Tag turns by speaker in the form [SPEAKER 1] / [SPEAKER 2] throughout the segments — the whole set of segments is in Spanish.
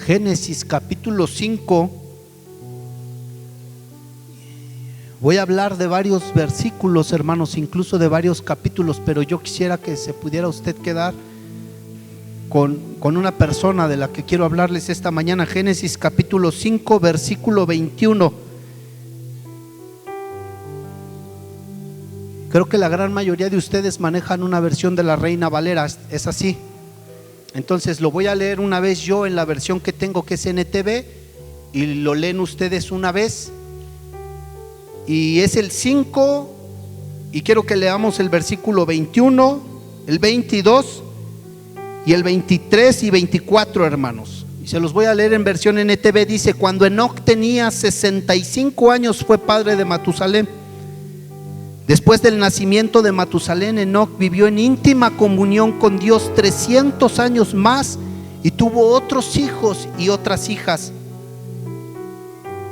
[SPEAKER 1] Génesis capítulo 5. Voy a hablar de varios versículos, hermanos, incluso de varios capítulos, pero yo quisiera que se pudiera usted quedar con una persona de la que quiero hablarles esta mañana. Génesis capítulo 5, versículo 21. Creo que la gran mayoría de ustedes manejan una versión de la Reina Valera, es así. Entonces lo voy a leer una vez yo en la versión que tengo, que es NTV, y lo leen ustedes una vez. Y es el 5, y quiero que leamos el versículo 21, el 22 y el 23 y 24, hermanos. Y se los voy a leer en versión NTV. Dice: cuando Enoc tenía 65 años fue padre de Matusalén. Después del nacimiento de Matusalén, Enoc vivió en íntima comunión con Dios 300 años más y tuvo otros hijos y otras hijas.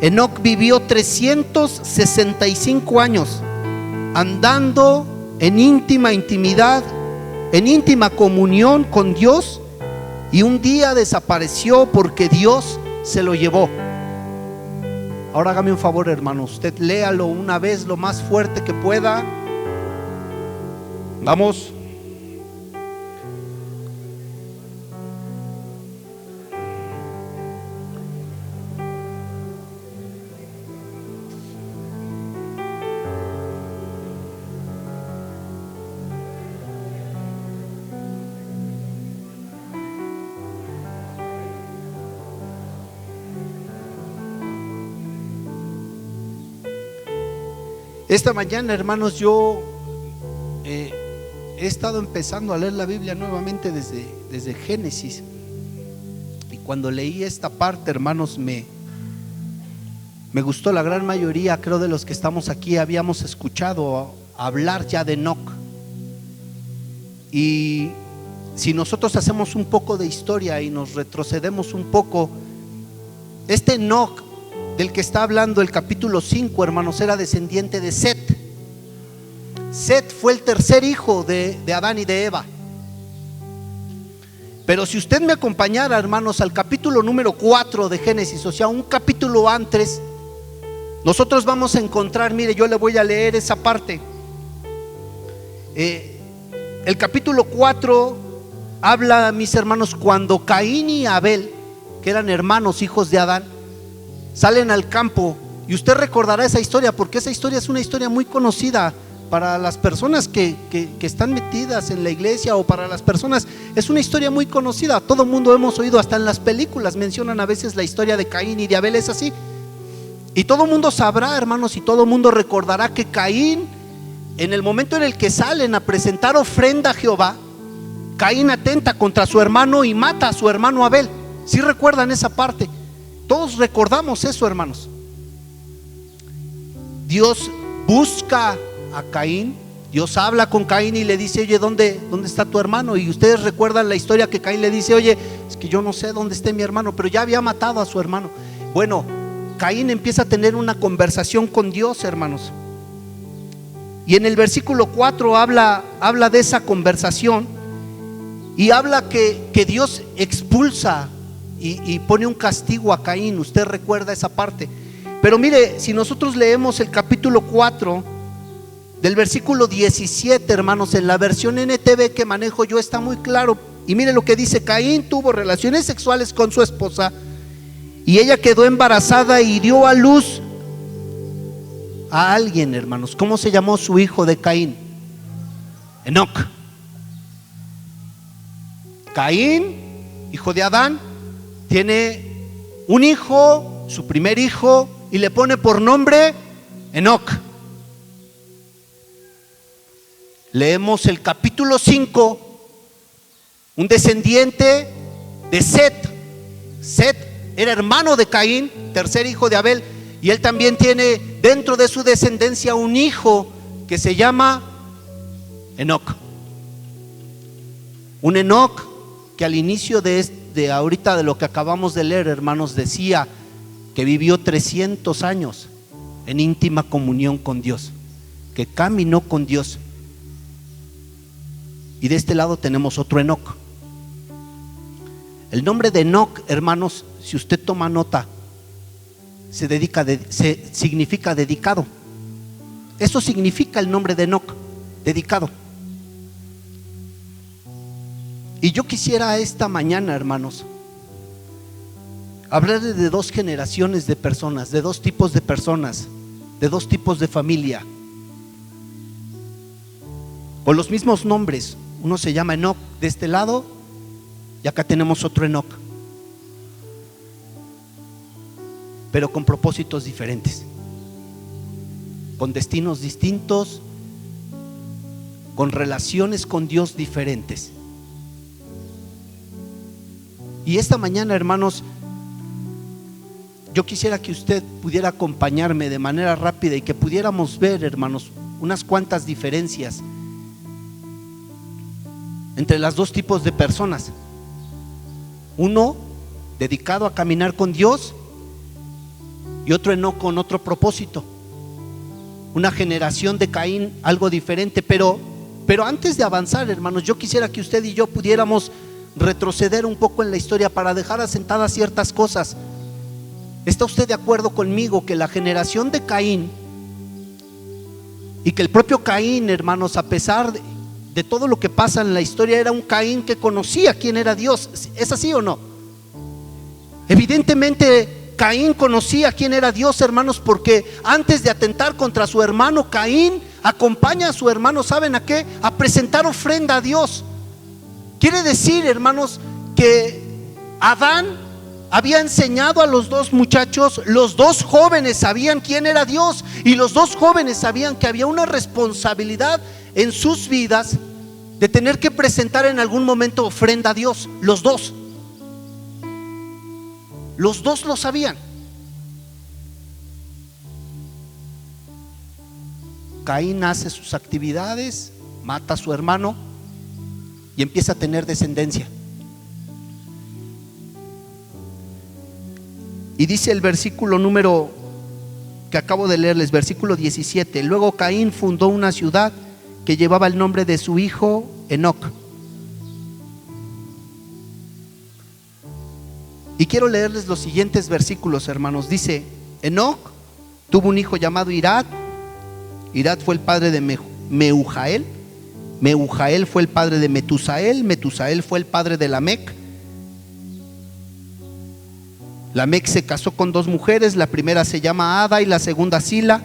[SPEAKER 1] Enoc vivió 365 años andando en intimidad, en íntima comunión con Dios, y un día desapareció porque Dios se lo llevó. Ahora hágame un favor, hermano, usted léalo una vez lo más fuerte que pueda. Vamos. Esta mañana, hermanos, yo he estado empezando a leer la Biblia nuevamente desde Génesis. Y cuando leí esta parte, hermanos, me gustó. La gran mayoría, creo, de los que estamos aquí habíamos escuchado hablar ya de Enoc. Y si nosotros hacemos un poco de historia y nos retrocedemos un poco, este Enoc del que está hablando el capítulo 5, hermanos, era descendiente de Set. Set fue el tercer hijo de Adán y de Eva. Pero si usted me acompañara, hermanos, al capítulo número 4 de Génesis, o sea, un capítulo antes, nosotros vamos a encontrar, mire, yo le voy a leer esa parte. El capítulo 4 habla, mis hermanos, cuando Caín y Abel, que eran hermanos, hijos de Adán, salen al campo. Y usted recordará esa historia, porque esa historia es una historia muy conocida para las personas que están metidas en la iglesia, o para las personas, es una historia muy conocida. Todo el mundo hemos oído, hasta en las películas mencionan a veces la historia de Caín y de Abel, es así. Y todo el mundo sabrá, hermanos, y todo el mundo recordará que Caín, en el momento en el que salen a presentar ofrenda a Jehová, Caín atenta contra su hermano y mata a su hermano Abel. ¿Sí recuerdan esa parte? Todos recordamos eso, hermanos. Dios busca a Caín, Dios habla con Caín y le dice: oye, ¿dónde está tu hermano? Y ustedes recuerdan la historia que Caín le dice: oye, es que yo no sé dónde esté mi hermano, pero ya había matado a su hermano. Bueno, Caín empieza a tener una conversación con Dios, hermanos. Y en el versículo 4 habla de esa conversación, y habla que Dios expulsa y pone un castigo a Caín. Usted recuerda esa parte. Pero mire, si nosotros leemos el capítulo 4 del versículo 17, hermanos, en la versión NTV que manejo yo, está muy claro. Y mire lo que dice: Caín tuvo relaciones sexuales con su esposa, y ella quedó embarazada y dio a luz a alguien, hermanos. ¿Cómo se llamó su hijo de Caín? Enoc. Caín, hijo de Adán, tiene un hijo, su primer hijo, y le pone por nombre Enoc. Leemos el capítulo 5, un descendiente de Set. Set era hermano de Caín, tercer hijo de Abel, y él también tiene dentro de su descendencia un hijo que se llama Enoc. Un Enoc que al inicio de ahorita de lo que acabamos de leer, hermanos, decía que vivió 300 años en íntima comunión con Dios, que caminó con Dios. Y de este lado tenemos otro Enoc. El nombre de Enoc, hermanos, si usted toma nota, significa dedicado. Eso significa el nombre de Enoc, dedicado. Y yo quisiera esta mañana, hermanos, hablar de dos generaciones de personas, de dos tipos de personas, de dos tipos de familia, con los mismos nombres. Uno se llama Enoc de este lado y acá tenemos otro Enoc, pero con propósitos diferentes, con destinos distintos, con relaciones con Dios diferentes. Y esta mañana, hermanos, yo quisiera que usted pudiera acompañarme de manera rápida y que pudiéramos ver, hermanos, unas cuantas diferencias entre los dos tipos de personas. Uno dedicado a caminar con Dios y otro no, con otro propósito. Una generación de Caín, algo diferente. Pero antes de avanzar, hermanos, yo quisiera que usted y yo pudiéramos retroceder un poco en la historia para dejar asentadas ciertas cosas. ¿Está usted de acuerdo conmigo que la generación de Caín y que el propio Caín, hermanos, a pesar de todo lo que pasa en la historia, era un Caín que conocía quién era Dios? ¿Es así o no? Evidentemente Caín conocía quién era Dios, hermanos, porque antes de atentar contra su hermano, Caín acompaña a su hermano, ¿saben a qué? A presentar ofrenda a Dios. Quiere decir, hermanos, que Adán había enseñado a los dos muchachos, los dos jóvenes sabían quién era Dios, y los dos jóvenes sabían que había una responsabilidad en sus vidas de tener que presentar en algún momento ofrenda a Dios. Los dos lo sabían. Caín hace sus actividades, mata a su hermano y empieza a tener descendencia. Y dice el versículo número que acabo de leerles, versículo 17: luego Caín fundó una ciudad que llevaba el nombre de su hijo Enoc. Y quiero leerles los siguientes versículos, hermanos. Dice: Enoc tuvo un hijo llamado Irad. Irad fue el padre de Meujael. Meujael fue el padre de Metusael. Metusael fue el padre de Lamec. Lamec se casó con dos mujeres, la primera se llama Ada y la segunda Sila.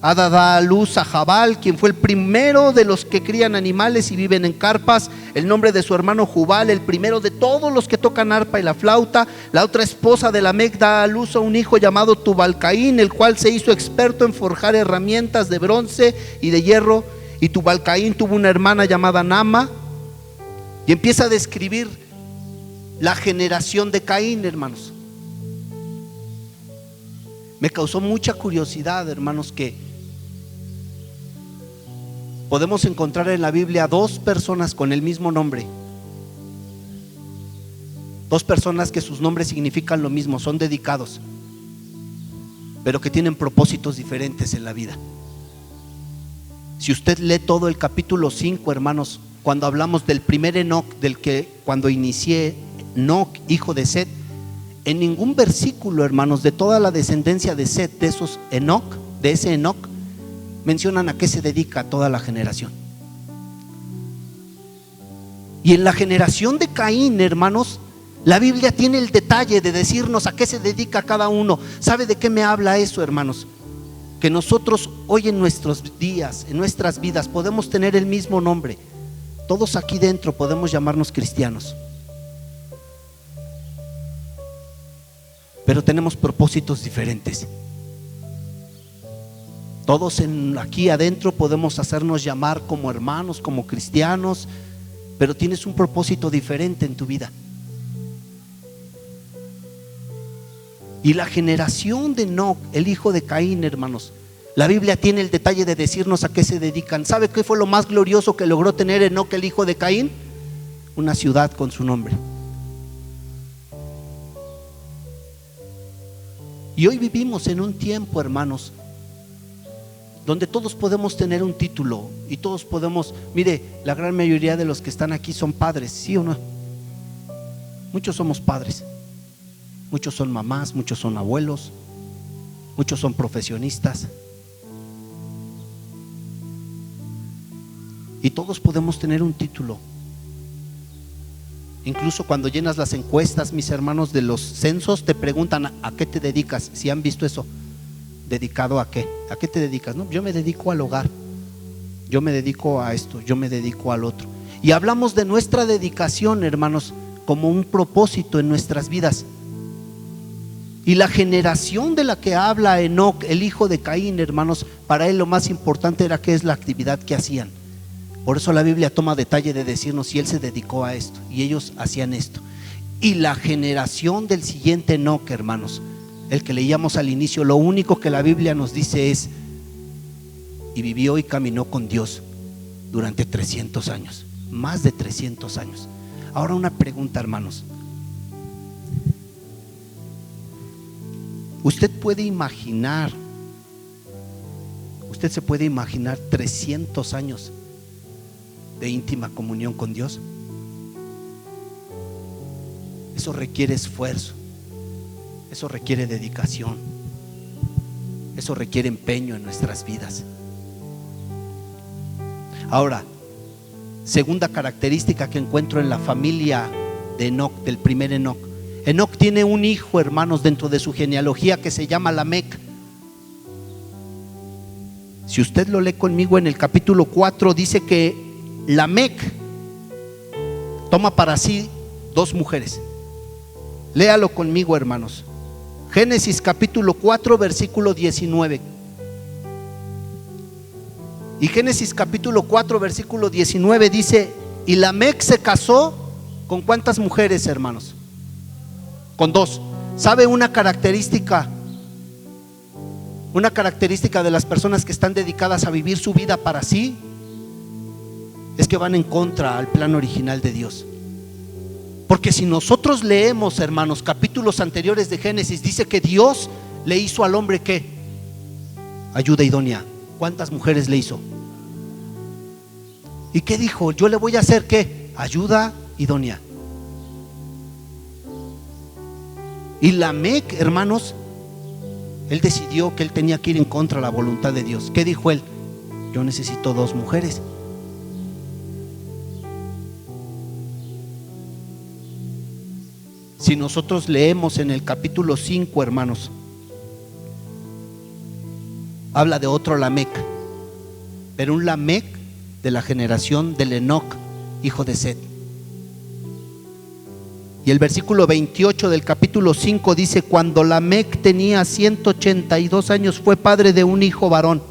[SPEAKER 1] Ada da a luz a Jabal, quien fue el primero de los que crían animales y viven en carpas. El nombre de su hermano Jubal, el primero de todos los que tocan arpa y la flauta. La otra esposa de Lamec da a luz a un hijo llamado Tubal-Caín, el cual se hizo experto en forjar herramientas de bronce y de hierro. Y Tubal-Caín tuvo una hermana llamada Nama. Y empieza a describir la generación de Caín, hermanos. Me causó mucha curiosidad, hermanos, que podemos encontrar en la Biblia dos personas con el mismo nombre. Dos personas que sus nombres significan lo mismo, son dedicados, pero que tienen propósitos diferentes en la vida. Si usted lee todo el capítulo 5, hermanos, cuando hablamos del primer Enoc, del que cuando inicié, Enoc, hijo de Set, en ningún versículo, hermanos, de toda la descendencia de Set, de esos Enoc, de ese Enoc, mencionan a qué se dedica toda la generación. Y en la generación de Caín, hermanos, la Biblia tiene el detalle de decirnos a qué se dedica cada uno. ¿Sabe de qué me habla eso, hermanos? Que nosotros hoy en nuestros días, en nuestras vidas, podemos tener el mismo nombre. Todos aquí dentro podemos llamarnos cristianos, pero tenemos propósitos diferentes. Todos aquí adentro podemos hacernos llamar como hermanos, como cristianos, pero tienes un propósito diferente en tu vida. Y la generación de Enoc, el hijo de Caín, hermanos, la Biblia tiene el detalle de decirnos a qué se dedican. ¿Sabe qué fue lo más glorioso que logró tener Enoc, el hijo de Caín? Una ciudad con su nombre. Y hoy vivimos en un tiempo, hermanos, donde todos podemos tener un título y todos podemos, mire, la gran mayoría de los que están aquí son padres, ¿sí o no? Muchos somos padres, muchos son mamás, muchos son abuelos, muchos son profesionistas. Y todos podemos tener un título. Incluso cuando llenas las encuestas, mis hermanos, de los censos, te preguntan ¿a qué te dedicas? Si han visto eso, ¿dedicado a qué? ¿A qué te dedicas? No, yo me dedico al hogar, yo me dedico a esto, yo me dedico al otro. Y hablamos de nuestra dedicación, hermanos, como un propósito en nuestras vidas. Y la generación de la que habla Enoc, el hijo de Caín, hermanos, para él lo más importante era qué es la actividad que hacían. Por eso la Biblia toma detalle de decirnos si él se dedicó a esto y ellos hacían esto. Y la generación del siguiente Enoc, hermanos, el que leíamos al inicio, lo único que la Biblia nos dice es: y vivió y caminó con Dios durante 300 años, más de 300 años. Ahora una pregunta, hermanos. Usted se puede imaginar 300 años de íntima comunión con Dios. Eso requiere esfuerzo, eso requiere dedicación, eso requiere empeño en nuestras vidas. Ahora, segunda característica que encuentro en la familia de Enoc, del primer Enoc. Enoc tiene un hijo, hermanos, dentro de su genealogía que se llama Lamec. Si usted lo lee conmigo en el capítulo 4, dice que Lamec toma para sí 2 mujeres. Léalo conmigo, hermanos. Génesis capítulo 4, versículo 19. Y Génesis capítulo 4, versículo 19 dice: y Lamec se casó ¿con cuántas mujeres, hermanos? Con 2. ¿Sabe una característica de las personas que están dedicadas a vivir su vida para sí? Es que van en contra al plan original de Dios. Porque si nosotros leemos, hermanos, capítulos anteriores de Génesis, dice que Dios le hizo al hombre ¿qué? Ayuda idónea. ¿Cuántas mujeres le hizo? ¿Y qué dijo? Yo le voy a hacer ¿qué? Ayuda idónea. Y Lamec, hermanos, él decidió que él tenía que ir en contra de la voluntad de Dios. ¿Qué dijo él? Yo necesito 2 mujeres. Si nosotros leemos en el capítulo 5, hermanos, habla de otro Lamec, pero un Lamec de la generación del Enoc, hijo de Set. Y el versículo 28 del capítulo 5 dice: cuando Lamec tenía 182 años fue padre de un hijo varón.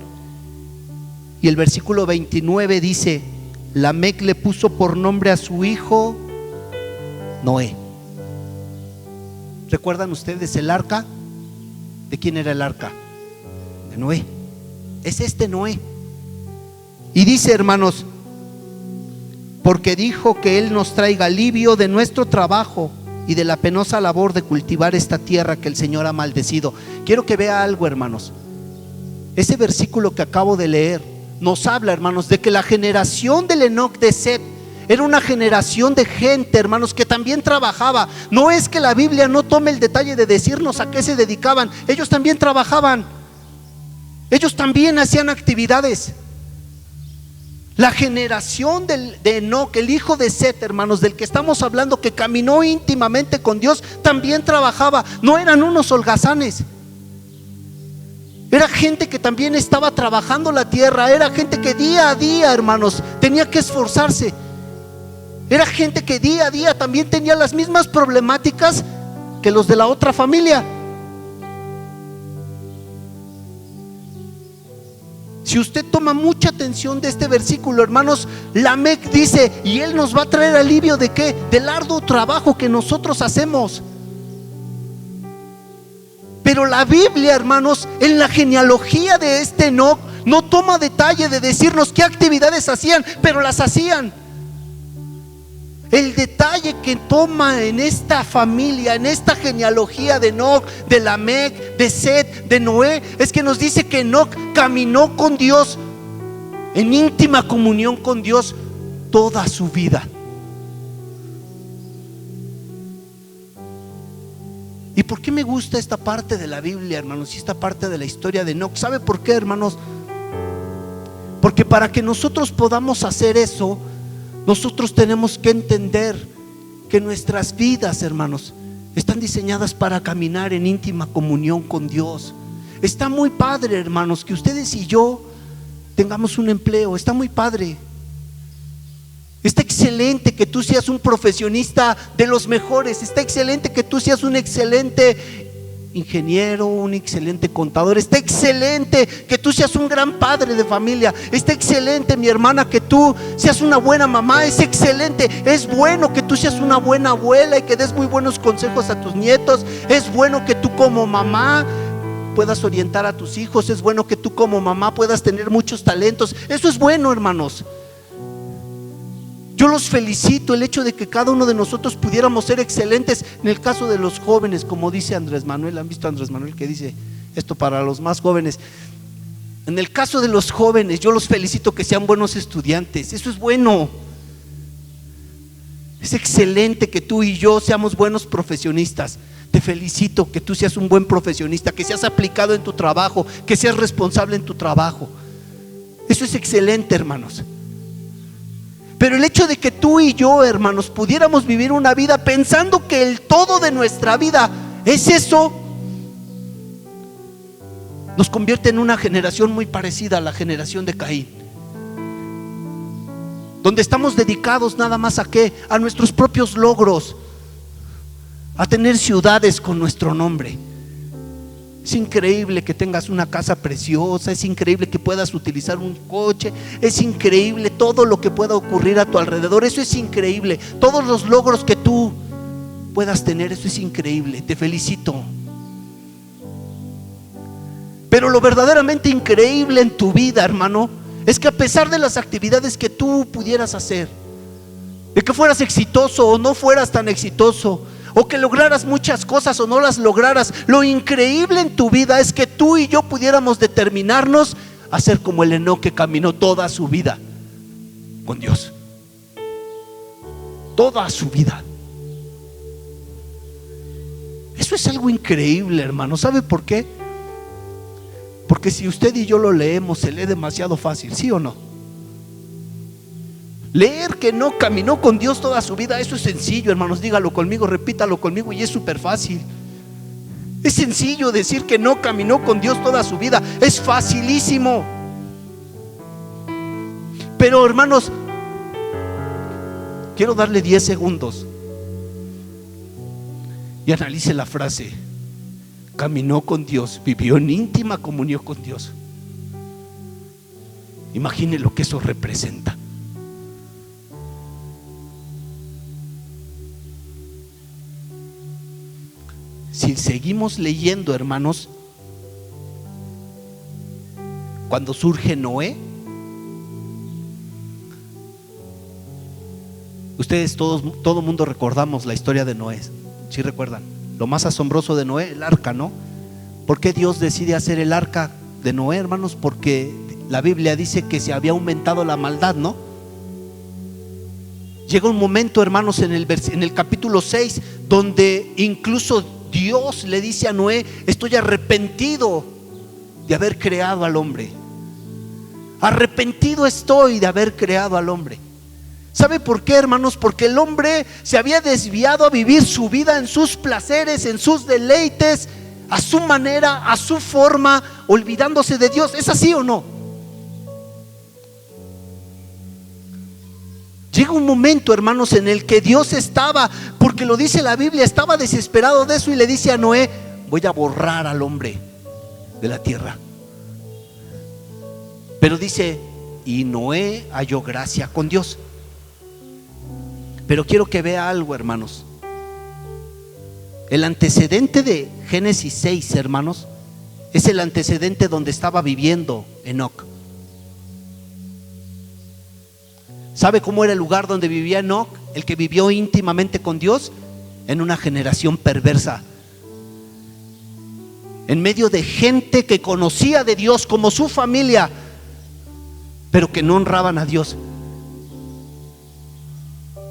[SPEAKER 1] Y el versículo 29 dice: Lamec le puso por nombre a su hijo Noé. ¿Recuerdan ustedes el arca? ¿De quién era el arca? De Noé. Es este Noé. Y dice, hermanos, porque dijo que Él nos traiga alivio de nuestro trabajo y de la penosa labor de cultivar esta tierra que el Señor ha maldecido. Quiero que vea algo, hermanos. Ese versículo que acabo de leer nos habla, hermanos, de que la generación del Enoc de Set era una generación de gente, hermanos, que también trabajaba. No es que la Biblia no tome el detalle de decirnos a qué se dedicaban. Ellos también trabajaban. Ellos también hacían actividades. La generación de Enoc, el hijo de Set, hermanos, del que estamos hablando, que caminó íntimamente con Dios, también trabajaba. No eran unos holgazanes. Era gente que también estaba trabajando la tierra. Era gente que día a día, hermanos, tenía que esforzarse. Era gente que día a día también tenía las mismas problemáticas que los de la otra familia. Si usted toma mucha atención de este versículo, hermanos, Lamec dice: y Él nos va a traer alivio ¿de qué? Del arduo trabajo que nosotros hacemos. Pero la Biblia, hermanos, en la genealogía de este Enoc, no toma detalle de decirnos qué actividades hacían, pero las hacían. El detalle que toma en esta familia, en esta genealogía de Enoc, de Lamec, de Set, de Noé, es que nos dice que Enoc caminó con Dios en íntima comunión con Dios toda su vida. ¿Y por qué me gusta esta parte de la Biblia, hermanos? Y esta parte de la historia de Enoc. ¿Sabe por qué, hermanos? Porque para que nosotros podamos hacer eso, nosotros tenemos que entender que nuestras vidas, hermanos, están diseñadas para caminar en íntima comunión con Dios. Está muy padre, hermanos, que ustedes y yo tengamos un empleo. Está muy padre. Está excelente que tú seas un profesionista de los mejores. Está excelente que tú seas un excelente ingeniero, un excelente contador. Está excelente que tú seas un gran padre de familia. Está excelente, mi hermana, que tú seas una buena mamá. Es excelente, es bueno que tú seas una buena abuela y que des muy buenos consejos a tus nietos. Es bueno que tú como mamá puedas orientar a tus hijos. Es bueno que tú como mamá puedas tener muchos talentos. Eso es bueno, hermanos. Yo los felicito, el hecho de que cada uno de nosotros pudiéramos ser excelentes. En el caso de los jóvenes, como dice Andrés Manuel, ¿han visto a Andrés Manuel que dice esto para los más jóvenes? En el caso de los jóvenes, yo los felicito que sean buenos estudiantes. Eso es bueno. Es excelente que tú y yo seamos buenos profesionistas. Te felicito que tú seas un buen profesionista, que seas aplicado en tu trabajo, que seas responsable en tu trabajo. Eso es excelente, hermanos. Pero el hecho de que tú y yo, hermanos, pudiéramos vivir una vida pensando que el todo de nuestra vida es eso, nos convierte en una generación muy parecida a la generación de Caín, donde estamos dedicados nada más a ¿qué? A nuestros propios logros, a tener ciudades con nuestro nombre. Es increíble que tengas una casa preciosa, es increíble que puedas utilizar un coche, es increíble todo lo que pueda ocurrir a tu alrededor. Eso es increíble. Todos los logros que tú puedas tener, eso es increíble. Te felicito. Pero lo verdaderamente increíble en tu vida, hermano, es que a pesar de las actividades que tú pudieras hacer, de que fueras exitoso o no fueras tan exitoso, o que lograras muchas cosas o no las lograras, lo increíble en tu vida es que tú y yo pudiéramos determinarnos a ser como el Enoc, que caminó toda su vida con Dios. Toda su vida. Eso es algo increíble, hermano. ¿Sabe por qué? Porque si usted y yo lo leemos, se lee demasiado fácil, ¿sí o no? Leer que no caminó con Dios toda su vida, eso es sencillo, hermanos. Dígalo conmigo, repítalo conmigo, y es súper fácil. Es sencillo decir que no caminó con Dios toda su vida, es facilísimo. Pero, hermanos, quiero darle 10 segundos y analice la frase: caminó con Dios, vivió en íntima comunión con Dios. Imagine lo que eso representa. Si seguimos leyendo, hermanos, cuando surge Noé, ustedes todo mundo recordamos la historia de Noé. ¿Sí recuerdan? Lo más asombroso de Noé, el arca, ¿no? ¿Por qué Dios decide hacer el arca de Noé, hermanos? Porque la Biblia dice que se había aumentado la maldad, ¿no? Llega un momento, hermanos, en el capítulo 6, donde incluso Dios le dice a Noé: estoy arrepentido de haber creado al hombre. Arrepentido estoy de haber creado al hombre. ¿Sabe por qué, hermanos? Porque el hombre se había desviado a vivir su vida en sus placeres, en sus deleites, a su manera, a su forma, olvidándose de Dios. ¿Es así o no? Llega un momento, hermanos, en el que Dios estaba, porque lo dice la Biblia, estaba desesperado de eso y le dice a Noé: voy a borrar al hombre de la tierra. Pero dice: y Noé halló gracia con Dios. Pero quiero que vea algo, hermanos. El antecedente de Génesis 6, hermanos, es el antecedente donde estaba viviendo Enoc. ¿Sabe cómo era el lugar donde vivía Enoc? El que vivió íntimamente con Dios, en una generación perversa, en medio de gente que conocía de Dios como su familia, pero que no honraban a Dios.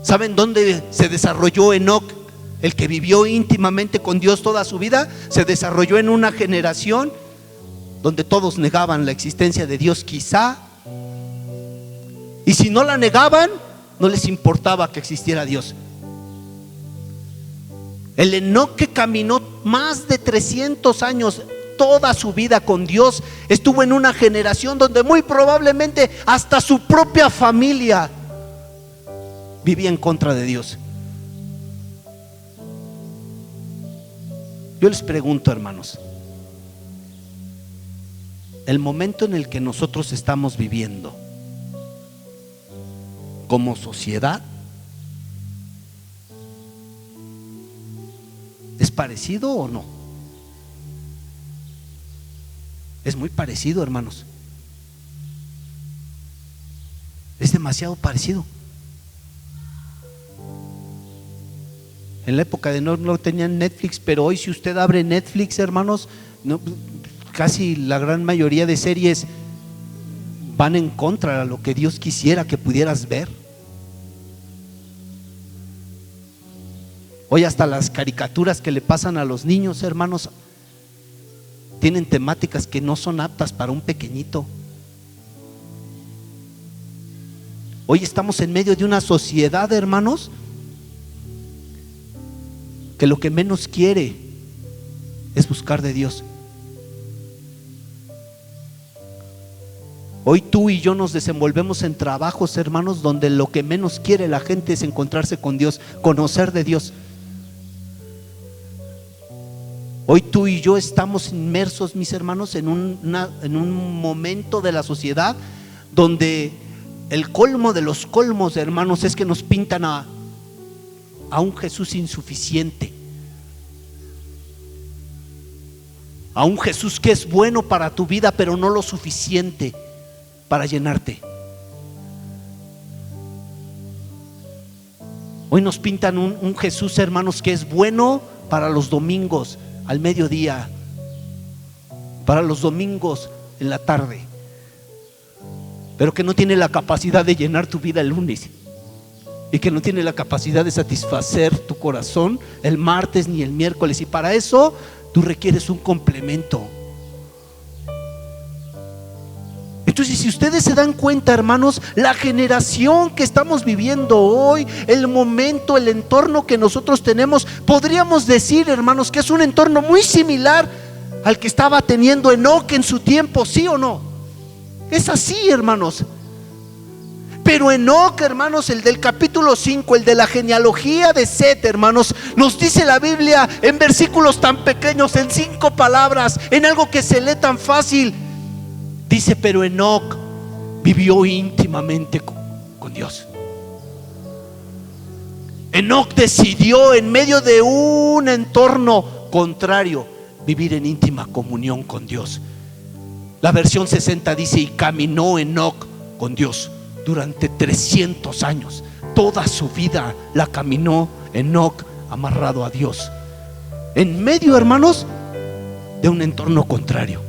[SPEAKER 1] ¿Saben dónde se desarrolló Enoc? El que vivió íntimamente con Dios toda su vida se desarrolló en una generación donde todos negaban la existencia de Dios, quizá. Y si no la negaban, no les importaba que existiera Dios. El Enoc, que caminó más de 300 años, toda su vida con Dios, estuvo en una generación donde muy probablemente hasta su propia familia vivía en contra de Dios. Yo les pregunto, hermanos, el momento en el que nosotros estamos viviendo como sociedad, ¿es parecido o no? Es muy parecido, hermanos. Es demasiado parecido. En la época de no tenían Netflix, pero hoy si usted abre Netflix, hermanos, no, casi la gran mayoría de series van en contra de lo que Dios quisiera que pudieras ver. Hoy hasta las caricaturas que le pasan a los niños, hermanos, tienen temáticas que no son aptas para un pequeñito. Hoy estamos en medio de una sociedad, hermanos, que lo que menos quiere es buscar de Dios. Hoy tú y yo nos desenvolvemos en trabajos, hermanos, donde lo que menos quiere la gente es encontrarse con Dios, conocer de Dios. Hoy tú y yo estamos inmersos, mis hermanos, en un momento de la sociedad donde el colmo de los colmos, hermanos, es que nos pintan a un Jesús insuficiente, a un Jesús que es bueno para tu vida, pero no lo suficiente para llenarte. Hoy nos pintan un Jesús, hermanos, que es bueno para los domingos al mediodía, para los domingos en la tarde, pero que no tiene la capacidad de llenar tu vida el lunes, y que no tiene la capacidad de satisfacer tu corazón el martes ni el miércoles. Y para eso tú requieres un complemento. Entonces, si ustedes se dan cuenta, hermanos, la generación que estamos viviendo hoy, el momento, el entorno que nosotros tenemos, podríamos decir, hermanos, que es un entorno muy similar al que estaba teniendo Enoc en su tiempo, ¿sí o no? Es así, hermanos. Pero Enoc, hermanos, el del capítulo 5, el de la genealogía de Set, hermanos, nos dice la Biblia en versículos tan pequeños, en 5 palabras, en algo que se lee tan fácil. Dice: pero Enoc vivió íntimamente con Dios. Enoc decidió, en medio de un entorno contrario, vivir en íntima comunión con Dios. La versión 60 dice: y caminó Enoc con Dios durante 300 años. Toda su vida la caminó Enoc amarrado a Dios, en medio, hermanos, de un entorno contrario.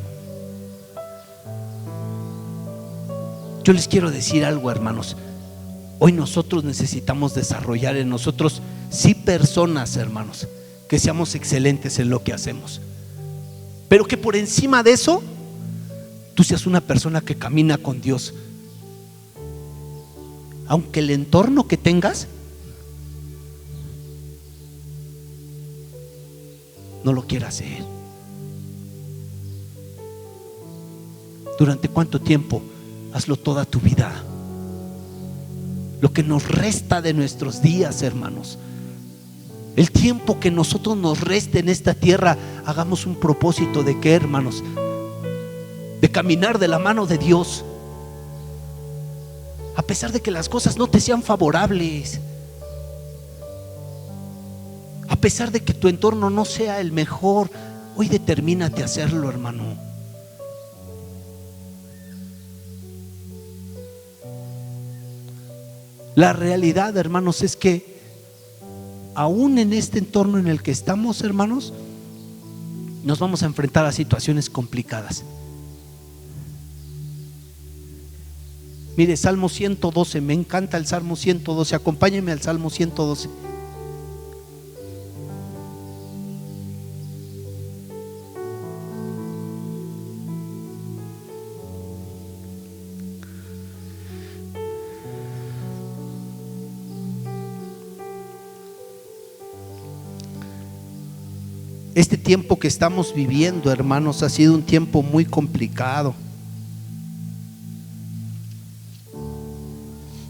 [SPEAKER 1] Yo les quiero decir algo, hermanos. Hoy nosotros necesitamos desarrollar en nosotros, sí, personas, hermanos, que seamos excelentes en lo que hacemos, pero que por encima de eso tú seas una persona que camina con Dios, aunque el entorno que tengas no lo quiera hacer. ¿Durante cuánto tiempo? Hazlo toda tu vida. Lo que nos resta de nuestros días, hermanos, el tiempo que nosotros nos reste en esta tierra, hagamos un propósito de qué, hermanos, de caminar de la mano de Dios, a pesar de que las cosas no te sean favorables, a pesar de que tu entorno no sea el mejor. Hoy determínate a hacerlo, hermano. La realidad, hermanos, es que aún en este entorno en el que estamos, hermanos, nos vamos a enfrentar a situaciones complicadas. Mire, Salmo 112, me encanta el Salmo 112. Acompáñenme al Salmo 112. Este tiempo que estamos viviendo, hermanos, ha sido un tiempo muy complicado.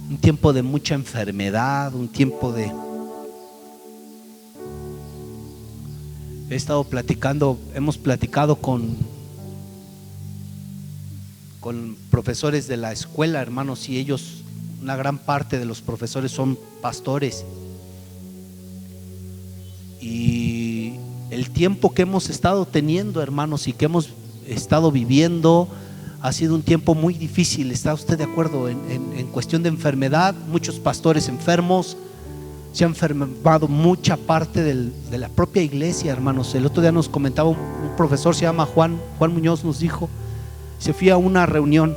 [SPEAKER 1] Un tiempo de mucha enfermedad, un tiempo de... Hemos platicado con profesores de la escuela, hermanos, y ellos, una gran parte de los profesores son pastores. Y el tiempo que hemos estado teniendo, hermanos, y que hemos estado viviendo ha sido un tiempo muy difícil. ¿Está usted de acuerdo? En cuestión de enfermedad, muchos pastores enfermos, se ha enfermado mucha parte de la propia iglesia, hermanos. El otro día nos comentaba un profesor, se llama Juan Muñoz, nos dijo, se fue a una reunión,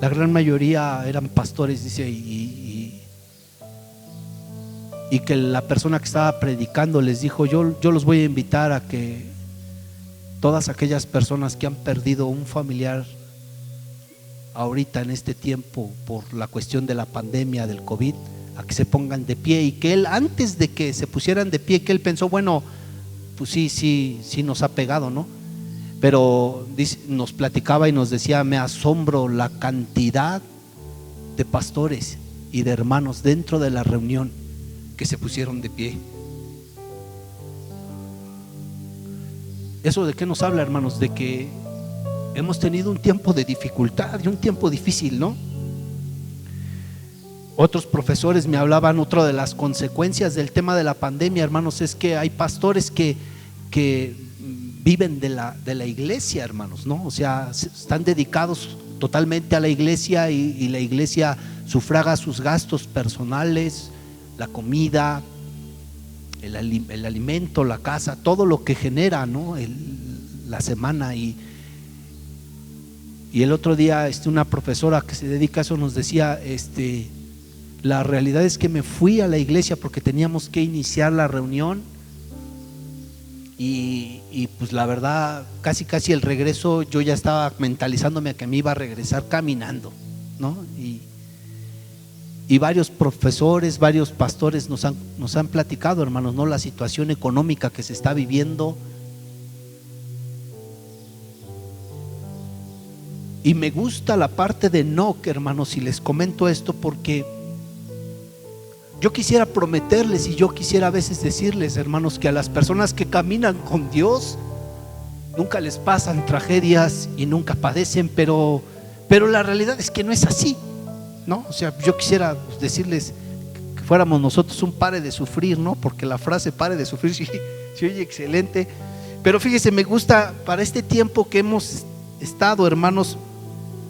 [SPEAKER 1] la gran mayoría eran pastores, dice, y que la persona que estaba predicando les dijo, yo los voy a invitar a que todas aquellas personas que han perdido un familiar ahorita en este tiempo por la cuestión de la pandemia del COVID, a que se pongan de pie. Y que él, antes de que se pusieran de pie, que él pensó, bueno, pues sí nos ha pegado, ¿no? Pero nos platicaba y nos decía, me asombro la cantidad de pastores y de hermanos dentro de la reunión que se pusieron de pie. ¿Eso de qué nos habla, hermanos? De que hemos tenido un tiempo de dificultad y un tiempo difícil, ¿no? Otros profesores me hablaban, otra de las consecuencias del tema de la pandemia, hermanos, es que hay pastores que viven de la iglesia, hermanos, ¿no? O sea, están dedicados totalmente a la iglesia y la iglesia sufraga sus gastos personales, la comida, el alimento, la casa, todo lo que genera, ¿no? La semana. Y el otro día una profesora que se dedica a eso nos decía, la realidad es que me fui a la iglesia porque teníamos que iniciar la reunión y pues la verdad casi el regreso yo ya estaba mentalizándome a que me iba a regresar caminando, ¿no? Y varios profesores, varios pastores nos han platicado, hermanos, ¿no? La situación económica que se está viviendo. Y me gusta la parte de Enoc, hermanos, y les comento esto porque yo quisiera prometerles y yo quisiera a veces decirles, hermanos, que a las personas que caminan con Dios nunca les pasan tragedias y nunca padecen, pero la realidad es que no es así, ¿no? O sea, yo quisiera decirles que fuéramos nosotros un pare de sufrir, ¿no? Porque la frase pare de sufrir sí oye excelente, pero fíjese, me gusta para este tiempo que hemos estado, hermanos,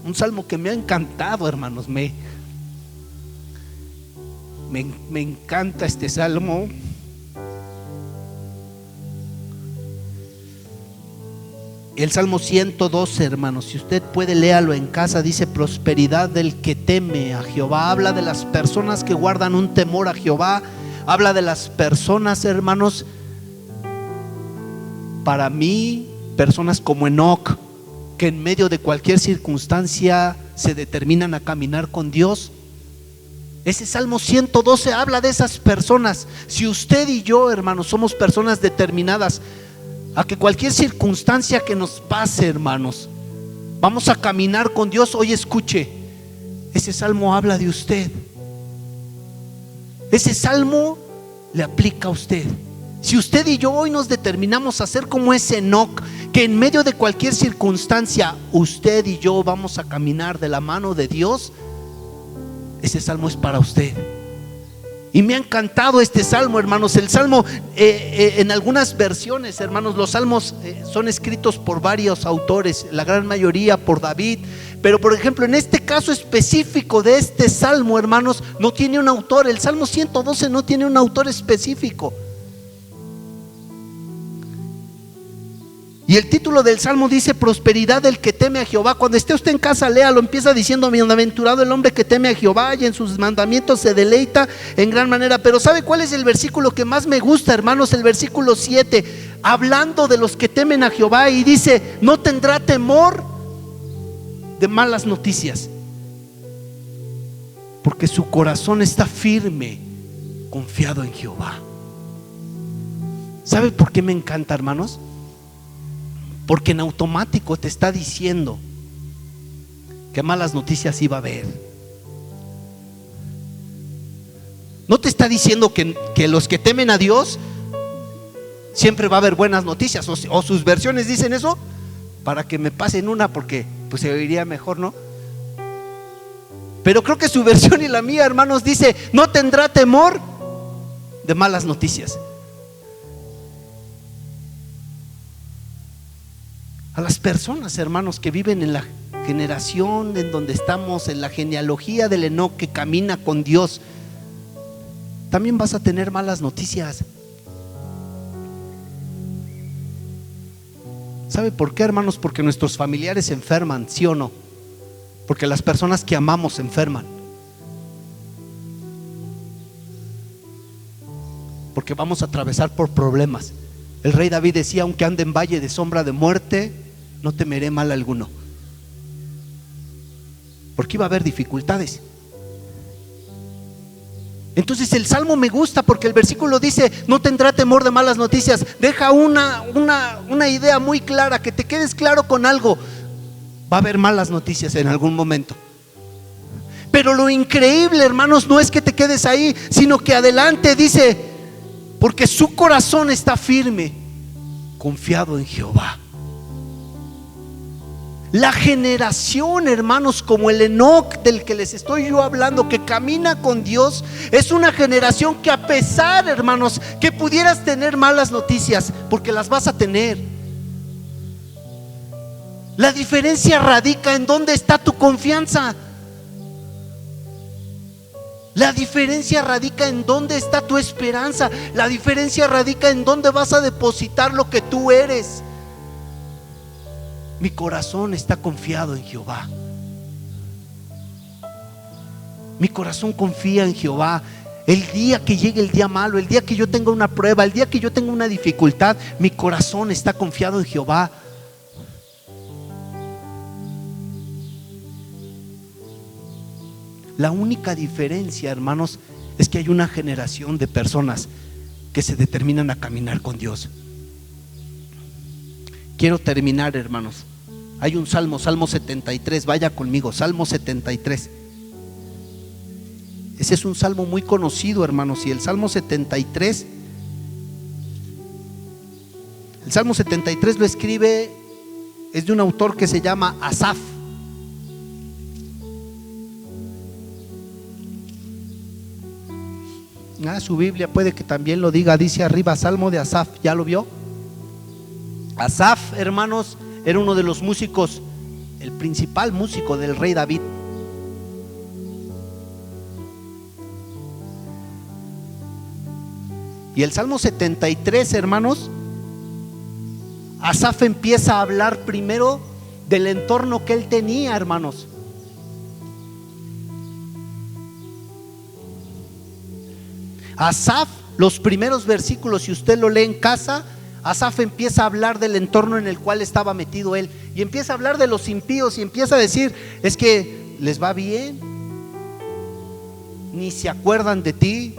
[SPEAKER 1] un salmo que me ha encantado, hermanos, me encanta este salmo. El Salmo 112, hermanos, si usted puede léalo en casa, dice prosperidad del que teme a Jehová. Habla de las personas que guardan un temor a Jehová. Habla de las personas, hermanos, para mí, personas como Enoc, que en medio de cualquier circunstancia se determinan a caminar con Dios. Ese Salmo 112 habla de esas personas. Si usted y yo, hermanos, somos personas determinadas a que cualquier circunstancia que nos pase, hermanos, vamos a caminar con Dios. Hoy escuche, ese salmo habla de usted. Ese salmo le aplica a usted. Si usted y yo hoy nos determinamos a ser como ese Enoc, que en medio de cualquier circunstancia usted y yo vamos a caminar de la mano de Dios, ese salmo es para usted. Y me ha encantado este salmo, hermanos. El salmo, en algunas versiones, hermanos, los salmos son escritos por varios autores, la gran mayoría por David. Pero por ejemplo, en este caso específico de este salmo, hermanos, no tiene un autor. El Salmo 112 no tiene un autor específico. Y el título del salmo dice prosperidad del que teme a Jehová. Cuando esté usted en casa, léalo. Empieza diciendo bienaventurado el hombre que teme a Jehová y en sus mandamientos se deleita en gran manera. Pero ¿sabe cuál es el versículo que más me gusta, hermanos? El versículo 7, hablando de los que temen a Jehová, y dice: no tendrá temor de malas noticias, porque su corazón está firme, confiado en Jehová. ¿Sabe por qué me encanta, hermanos? Porque en automático te está diciendo que malas noticias iba a haber. No te está diciendo que los que temen a Dios siempre va a haber buenas noticias, o sus versiones dicen eso para que me pasen una, porque pues se oiría mejor, ¿no? Pero creo que su versión y la mía, hermanos, dice: no tendrá temor de malas noticias. A las personas, hermanos, que viven en la generación en donde estamos, en la genealogía del Enoc, que camina con Dios, también vas a tener malas noticias. ¿Sabe por qué, hermanos? Porque nuestros familiares se enferman, ¿sí o no? Porque las personas que amamos se enferman. Porque vamos a atravesar por problemas. El rey David decía: aunque ande en valle de sombra de muerte, no temeré mal alguno. Porque iba a haber dificultades. Entonces el salmo me gusta porque el versículo dice: no tendrá temor de malas noticias. Deja una idea muy clara, que te quedes claro con algo: va a haber malas noticias en algún momento. Pero lo increíble, hermanos, no es que te quedes ahí, sino que adelante dice: porque su corazón está firme, confiado en Jehová. La generación, hermanos, como el Enoc del que les estoy yo hablando, que camina con Dios, es una generación que, a pesar, hermanos, que pudieras tener malas noticias, porque las vas a tener, la diferencia radica en dónde está tu confianza. La diferencia radica en dónde está tu esperanza. La diferencia radica en dónde vas a depositar lo que tú eres. Mi corazón está confiado en Jehová. Mi corazón confía en Jehová. El día que llegue el día malo, el día que yo tenga una prueba, el día que yo tenga una dificultad, mi corazón está confiado en Jehová. La única diferencia, hermanos, es que hay una generación de personas que se determinan a caminar con Dios. Quiero terminar, hermanos. Hay un salmo, Salmo 73, vaya conmigo, Salmo 73. Ese es un salmo muy conocido, hermanos, y el Salmo 73, lo escribe, es de un autor que se llama Asaf. Su Biblia puede que también lo diga, dice arriba: Salmo de Asaf. ¿Ya lo vio? Asaf, hermanos, era uno de los músicos, el principal músico del rey David. Y el Salmo 73, hermanos, Asaf empieza a hablar primero del entorno que él tenía, hermanos. Asaf, los primeros versículos, si usted lo lee en casa, Asaf empieza a hablar del entorno en el cual estaba metido él, y empieza a hablar de los impíos, y empieza a decir: es que les va bien, ni se acuerdan de ti.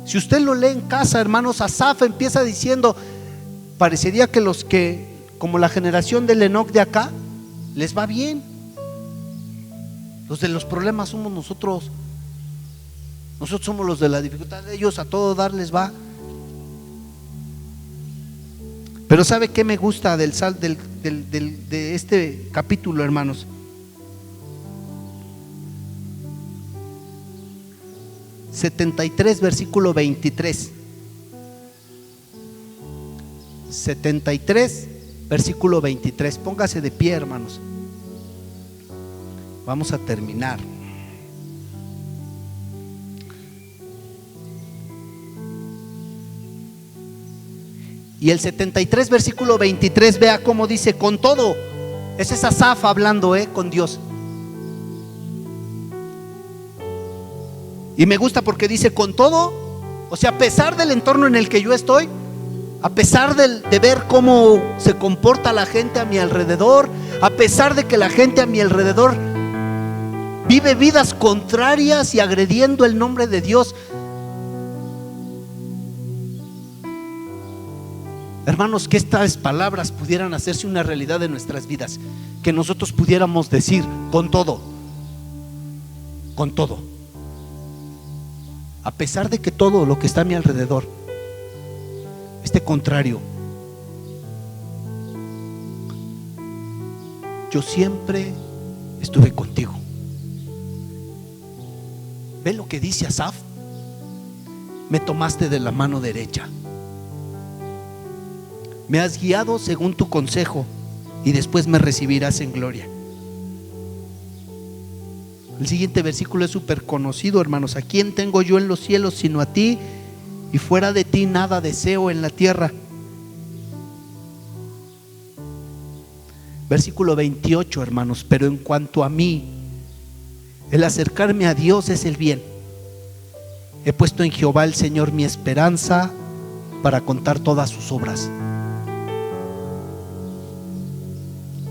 [SPEAKER 1] Si usted lo lee en casa, hermanos, Asaf empieza diciendo: parecería que los que, como la generación del Enoc de acá, les va bien. Los de los problemas somos nosotros. Nosotros somos los de la dificultad, de ellos a todo dar les va. Pero ¿sabe qué me gusta de este capítulo, hermanos? (73) versículo 23. 73 versículo 23. Póngase de pie, hermanos. Vamos a terminar. Y el 73 versículo 23, vea cómo dice: con todo. Ese es Asaf hablando con Dios. Y me gusta porque dice: con todo, o sea, a pesar del entorno en el que yo estoy, a pesar de ver cómo se comporta la gente a mi alrededor, a pesar de que la gente a mi alrededor vive vidas contrarias y agrediendo el nombre de Dios, Hermanos, que estas palabras pudieran hacerse una realidad en nuestras vidas, que nosotros pudiéramos decir con todo, a pesar de que todo lo que está a mi alrededor esté contrario, yo siempre estuve contigo. ¿Ve lo que dice Asaf? Me tomaste de la mano derecha, me has guiado según tu consejo, y después me recibirás en gloria. El siguiente versículo es súper conocido, hermanos. ¿A quién tengo yo en los cielos sino a ti? Y fuera de ti nada deseo en la tierra. Versículo 28, hermanos. Pero en cuanto a mí, el acercarme a Dios es el bien. He puesto en Jehová el Señor mi esperanza para contar todas sus obras.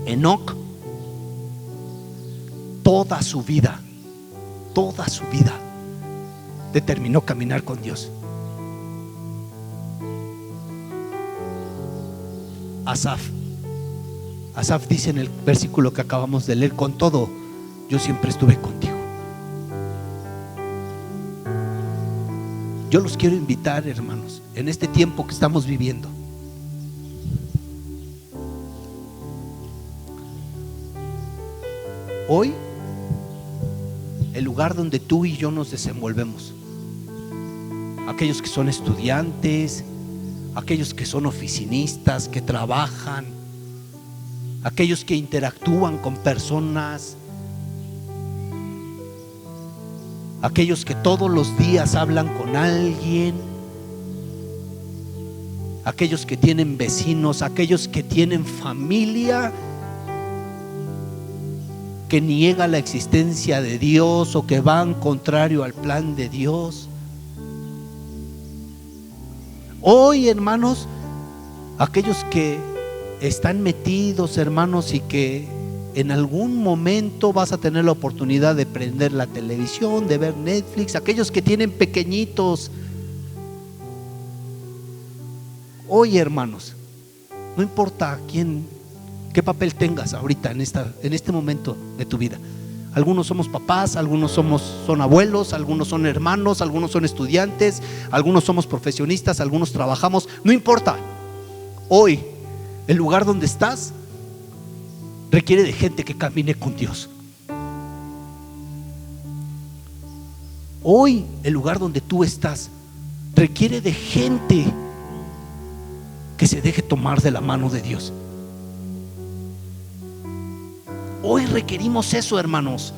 [SPEAKER 1] Enoc, toda su vida determinó caminar con Dios. Asaf dice en el versículo que acabamos de leer: con todo, yo siempre estuve contigo. Yo los quiero invitar, hermanos, en este tiempo que estamos viviendo, hoy, el lugar donde tú y yo nos desenvolvemos, aquellos que son estudiantes, aquellos que son oficinistas, que trabajan, aquellos que interactúan con personas, aquellos que todos los días hablan con alguien, aquellos que tienen vecinos, aquellos que tienen familia que niega la existencia de Dios o que van contrario al plan de Dios. Hoy, hermanos, aquellos que están metidos, hermanos, y que en algún momento vas a tener la oportunidad de prender la televisión, de ver Netflix, aquellos que tienen pequeñitos. Hoy, hermanos, no importa qué papel tengas ahorita en este momento de tu vida. Algunos somos papás, algunos son abuelos, algunos son hermanos, algunos son estudiantes, algunos somos profesionistas, algunos trabajamos. No importa. Hoy, el lugar donde estás requiere de gente que camine con Dios. Hoy, el lugar donde tú estás requiere de gente que se deje tomar de la mano de Dios. Hoy requerimos eso, hermanos.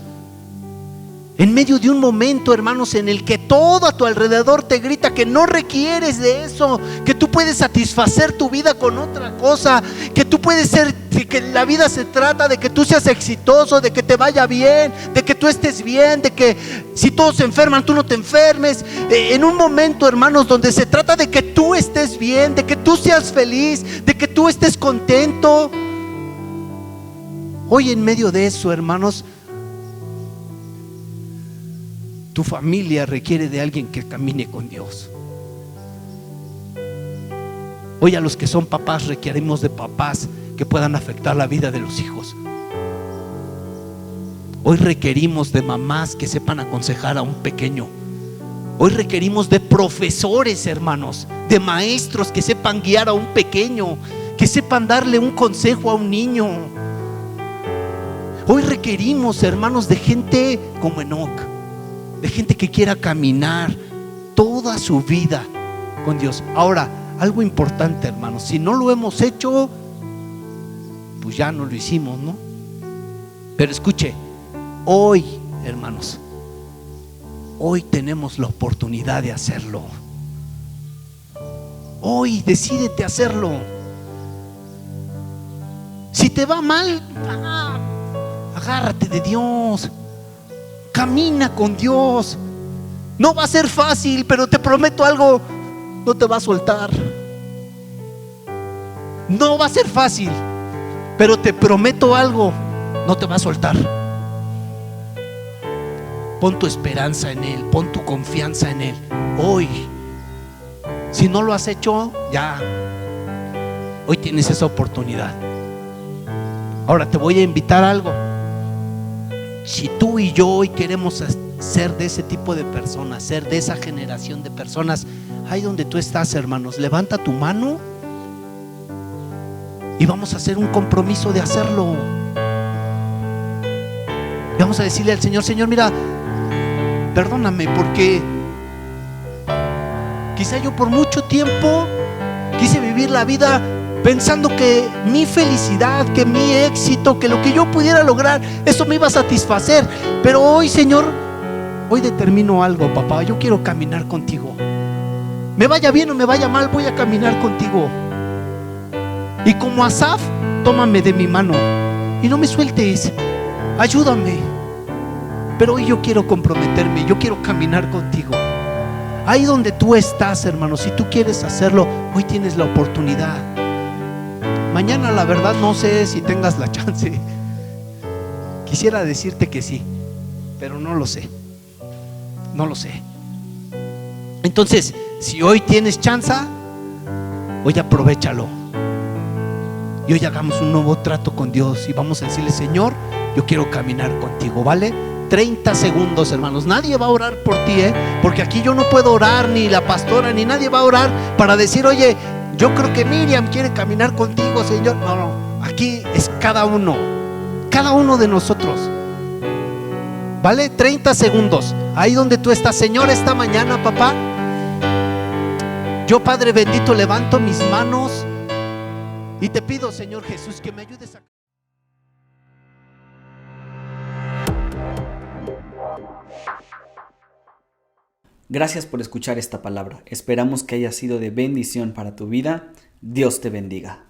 [SPEAKER 1] En medio de un momento, hermanos, en el que todo a tu alrededor te grita que no requieres de eso, que tú puedes satisfacer tu vida con otra cosa, que tú puedes ser, que la vida se trata de que tú seas exitoso, de que te vaya bien, de que tú estés bien, de que si todos se enferman, tú no te enfermes. En un momento, hermanos, donde se trata de que tú estés bien, de que tú seas feliz, de que tú estés contento. Hoy, en medio de eso, hermanos, tu familia requiere de alguien que camine con Dios. Hoy, a los que son papás, requerimos de papás que puedan afectar la vida de los hijos. Hoy requerimos de mamás que sepan aconsejar a un pequeño. Hoy requerimos de profesores, hermanos, de maestros que sepan guiar a un pequeño, que sepan darle un consejo a un niño. Hoy requerimos, hermanos, de gente como Enoc, de gente que quiera caminar toda su vida con Dios. Ahora, algo importante, hermanos, si no lo hemos hecho, pues ya no lo hicimos, ¿no? Pero escuche, hoy, hermanos, hoy tenemos la oportunidad de hacerlo. Hoy decídete a hacerlo. Si te va mal, agárrate de Dios, camina con Dios. No va a ser fácil, pero te prometo algo, no te va a soltar. No va a ser fácil, pero te prometo algo, no te va a soltar. Pon tu esperanza en Él, pon tu confianza en Él. Hoy, si no lo has hecho, ya Hoy tienes esa oportunidad. Ahora te voy a invitar a algo. Si tú y yo hoy queremos ser de ese tipo de personas, ser de esa generación de personas, ahí donde tú estás, hermanos, levanta tu mano y vamos a hacer un compromiso de hacerlo. Y vamos a decirle al Señor: Señor, mira, perdóname, porque quizá yo por mucho tiempo quise vivir la vida pensando que mi felicidad, que mi éxito, que lo que yo pudiera lograr, eso me iba a satisfacer. Pero hoy, Señor, hoy determino algo, papá. Yo quiero caminar contigo. Me vaya bien o me vaya mal, voy a caminar contigo. Y como Asaf, tómame de mi mano y no me sueltes. Ayúdame. Pero hoy yo quiero comprometerme, yo quiero caminar contigo. Ahí donde tú estás, hermano, si tú quieres hacerlo, hoy tienes la oportunidad. Mañana, la verdad, no sé si tengas la chance. Quisiera decirte que sí, pero no lo sé. No lo sé. Entonces, si hoy tienes chance, hoy aprovéchalo. Y hoy hagamos un nuevo trato con Dios y vamos a decirle: Señor, yo quiero caminar contigo, ¿vale? 30 segundos, hermanos. Nadie va a orar por ti, porque aquí yo no puedo orar, ni la pastora, ni nadie va a orar para decir: oye, yo creo que Miriam quiere caminar contigo, Señor. No, no, aquí es cada uno de nosotros, ¿vale? 30 segundos, ahí donde tú estás. Señor, esta mañana, papá, yo, Padre bendito, levanto mis manos y te pido, Señor Jesús, que me ayudes a...
[SPEAKER 2] Gracias por escuchar esta palabra. Esperamos que haya sido de bendición para tu vida. Dios te bendiga.